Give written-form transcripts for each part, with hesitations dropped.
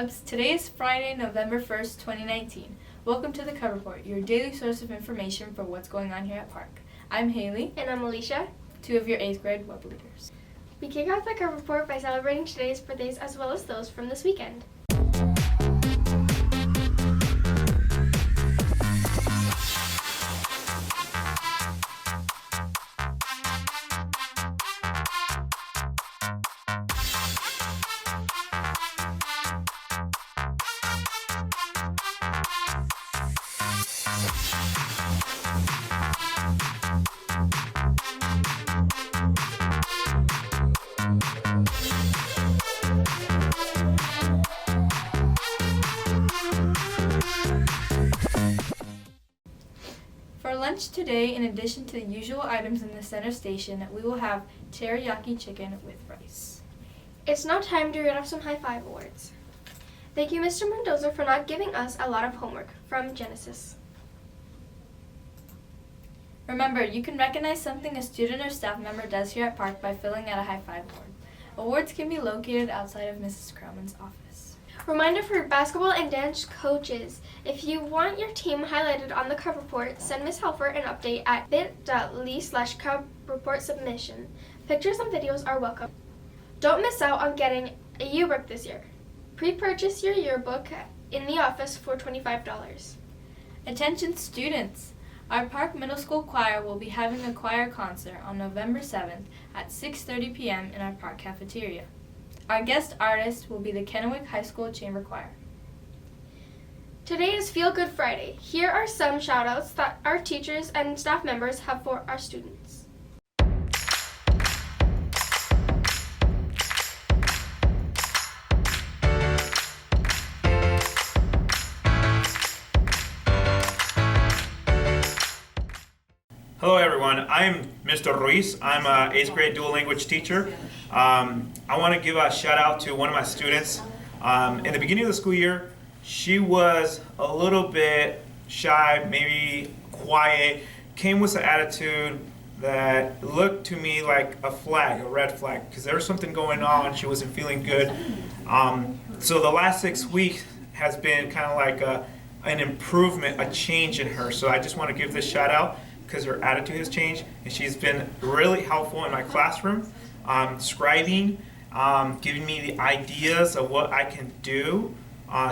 Cubs. Today is Friday, November 1st, 2019. Welcome to the Cub Report, your daily source of information for what's going on here at Park. I'm Haley. And I'm Alicia, two of your 8th grade web leaders. We kick off the Cub Report by celebrating today's birthdays as well as those from this weekend. For lunch today, in addition to the usual items in the center station, we will have teriyaki chicken with rice. It's now time to read off some high five awards. Thank you, Mr. Mendoza, for not giving us a lot of homework from Genesis. Remember, you can recognize something a student or staff member does here at Park by filling out a high five award. Awards can be located outside of Mrs. Krellman's office. Reminder for basketball and dance coaches. If you want your team highlighted on the Cub Report, send Ms. Helfer an update at bit.ly/Cub Report submission. Pictures and videos are welcome. Don't miss out on getting a yearbook this year. Pre-purchase your yearbook in the office for $25. Attention students! Our Park Middle School Choir will be having a choir concert on November 7th at 6:30 p.m. in our Park cafeteria. Our guest artist will be the Kennewick High School Chamber Choir. Today is Feel Good Friday. Here are some shout-outs that our teachers and staff members have for our students. Hello everyone, I'm Mr. Ruiz. I'm an 8th grade dual language teacher. I want to give a shout out to one of my students. In the beginning of the school year, she was a little bit shy, maybe quiet, came with an attitude that looked to me like a flag, a red flag, because there was something going on, she wasn't feeling good. So the last 6 weeks has been kind of like an improvement, a change in her. So I just want to give this shout out, because her attitude has changed and she's been really helpful in my classroom, scribing, giving me the ideas of what I can do.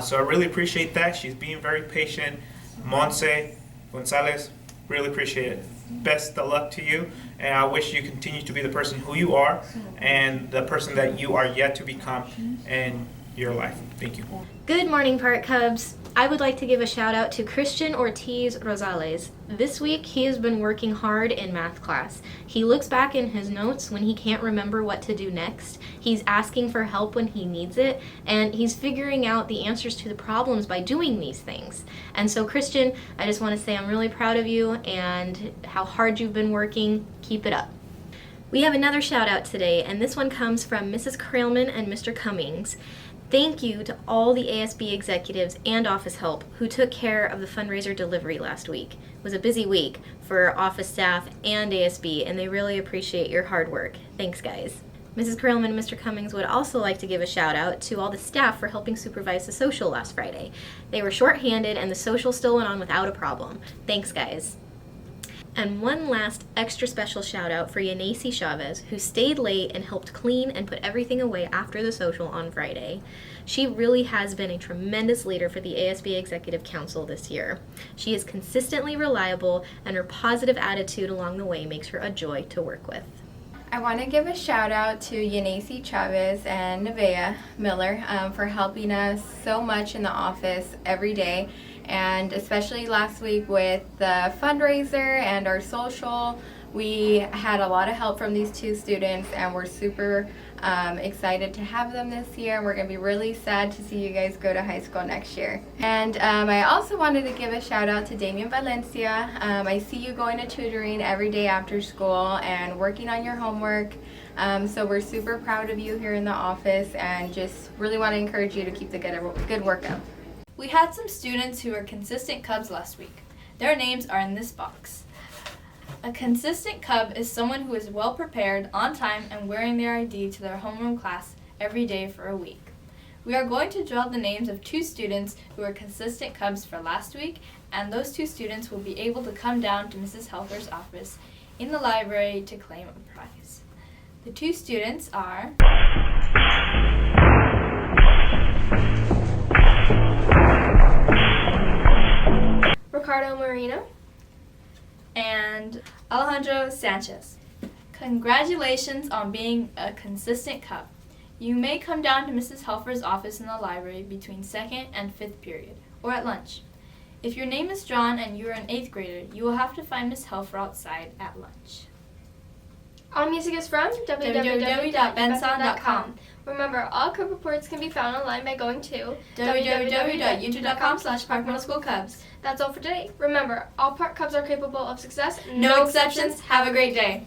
So I really appreciate that. She's being very patient. Monse Gonzalez, really appreciate it. Best of luck to you, and I wish you continue to be the person who you are and the person that you are yet to become in your life. Thank you. Good morning, Park Cubs. I would like to give a shout out to Christian Ortiz Rosales. This week, he has been working hard in math class. He looks back in his notes when he can't remember what to do next. He's asking for help when he needs it, and he's figuring out the answers to the problems by doing these things. And so, Christian, I just want to say I'm really proud of you and how hard you've been working. Keep it up. We have another shout out today, and this one comes from Mrs. Krellman and Mr. Cummings. Thank you to all the ASB executives and office help who took care of the fundraiser delivery last week. It was a busy week for office staff and ASB, and they really appreciate your hard work. Thanks, guys. Mrs. Krellman and Mr. Cummings would also like to give a shout out to all the staff for helping supervise the social last Friday. They were short-handed and the social still went on without a problem. Thanks, guys. And one last extra special shout out for Yanesi Chavez, who stayed late and helped clean and put everything away after the social on Friday. She really has been a tremendous leader for the ASB Executive Council this year. She is consistently reliable, and her positive attitude along the way makes her a joy to work with. I want to give a shout out to Yanesi Chavez and Nevaeh Miller for helping us so much in the office every day, and especially last week with the fundraiser and our social. We had a lot of help from these two students, and we're super excited to have them this year. And we're going to be really sad to see you guys go to high school next year. And I also wanted to give a shout out to Damian Valencia. I see you going to tutoring every day after school and working on your homework. So we're super proud of you here in the office, and just really want to encourage you to keep the good work up. We had some students who were consistent Cubs last week. Their names are in this box. A consistent Cub is someone who is well prepared, on time, and wearing their ID to their homeroom class every day for a week. We are going to draw the names of 2 students who were consistent Cubs for last week, and those 2 students will be able to come down to Mrs. Helfer's office in the library to claim a prize. The 2 students are Ricardo Marino. and Alejandro Sanchez. Congratulations on being a consistent Cub. You may come down to Mrs. Helfer's office in the library between 2nd and 5th period, or at lunch. If your name is drawn and you are an 8th grader, you will have to find Miss Helfer outside at lunch. All music is from www.bensound.com. Remember, all Cub reports can be found online by going to www.youtube.com/Park Middle School Cubs. That's all for today. Remember, all Park Cubs are capable of success. No exceptions. Have a great day.